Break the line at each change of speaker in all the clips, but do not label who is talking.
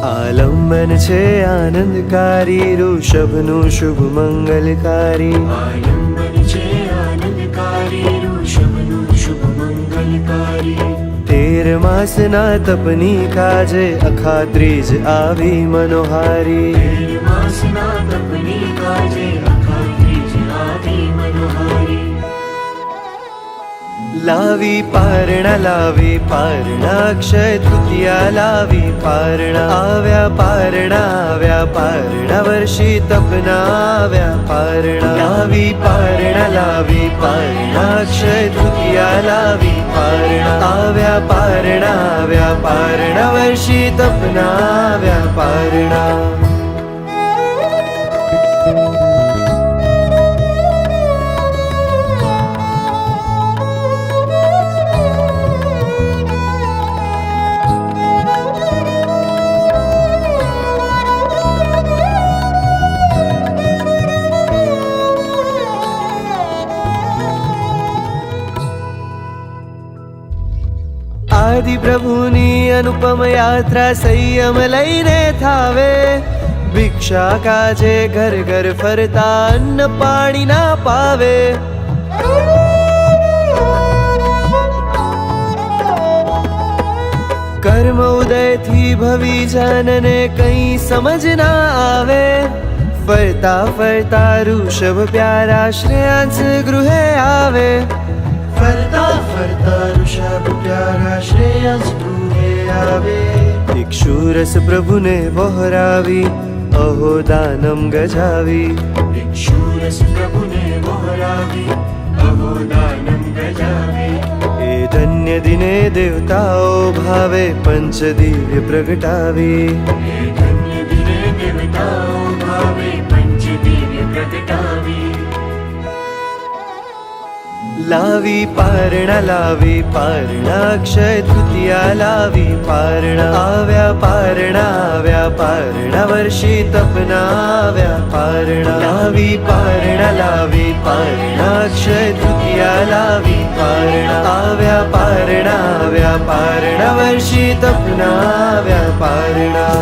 આલંબન છે આનંદકારી ઋષભનું શુભ મંગલકારી.
આલંબન છે આનંદકારી ઋષભનું શુભ મંગલકારી.
13 માસના તપની કાજે અખાત્રીજ આવી મનોહારી.
13 માસના તપની કાજે અખાત્રીજ આવી મનોહારી.
લાવી પારણા અક્ષય તૃતીયા લાવી પારણા. આવ્યા પારણા વર્ષી તપના આવ્યા પારણા. લાવી પારણા અક્ષય તૃતીયા લાવી પારણા. આવ્યા પારણા વર્ષી તપના આવ્યા પારણા. આદિ પ્રભુની અનુપમ યાત્રા સંયમ લઈને થાવે. ભિક્ષા કાજે ઘર ઘર ફરતા અન્ન પાણી ના પાવે. કર્મ ઉદયથી ભવી જનને કઈ સમજ ના આવે. ફરતા ફરતા ઋષભ પ્યારા શ્રેયાંસ ગૃહે આવે. ફરતા ફરતા ઋષભ પ્યારા શ્રેયાંસ ગૃહે આવે. ઇક્ષુરસ પ્રભુને વહોરાવી અહો દાનમ ગજાવી.
ઇક્ષુરસ પ્રભુને વહોરાવી અહો દાનમ ગજાવી.
એ ધન્ય દિને દેવતાઓ ભાવે પંચદિવ્ય પ્રગટાવી.
એ ધન્ય દિને દેવતાઓ ભાવે પંચદિવ્ય પ્રગટાવી.
લાવી પારણા અક્ષય તૃતીયા લાવી પારણા. આવ્યા પારણા વર્ષી તપના આવ્યા પારણા. લાવી પારણા અક્ષય તૃતીયા લાવી પારણા. આવ્યા પારણા વર્ષી તપના આવ્યા પારણા.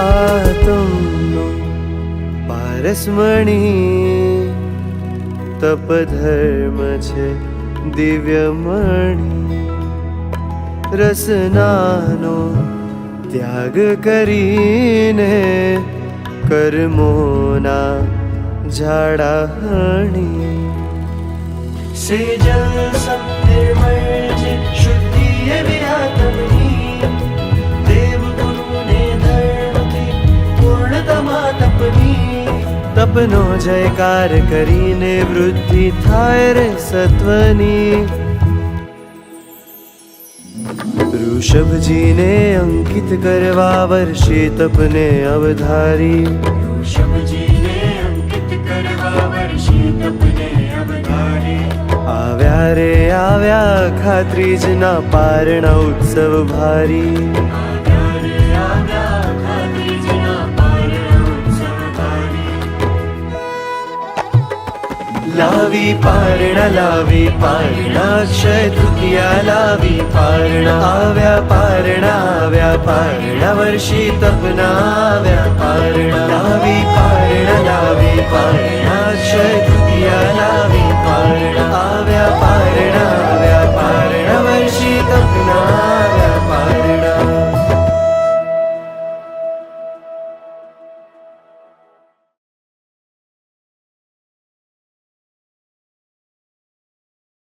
આતમનો પારસમણી તપધર્મ છે દિવ્યમણી. રસનાનો ત્યાગ કરીને કર્મોના ઝાડા હણી. સેજલ સત્યમય છે શુદ્ધિ એવી આતમની. દેવગુરુને ધર્મથી પૂર્ણતમા તપની. તપનો જયકાર કરીને વૃદ્ધિ થાય રે સત્વની. ઋષભજીને અંકિત કરવા વર્ષે તપને અવધારી.
ઋષભજીને અંકિત કરવા વર્ષે તપને અવધારી.
આવ્યા ખાત્રીજના પારણા ઉત્સવ ભારી. લાવી પારણા અક્ષય તૃતીયા લાવી પારણા. આવ્યા પારણા વર્ષી તપના આવ્યા પારણા. લાવી પારણા અક્ષય તૃતીયા લાવી પારણા. આવ્યા પારણા વર્ષી તપના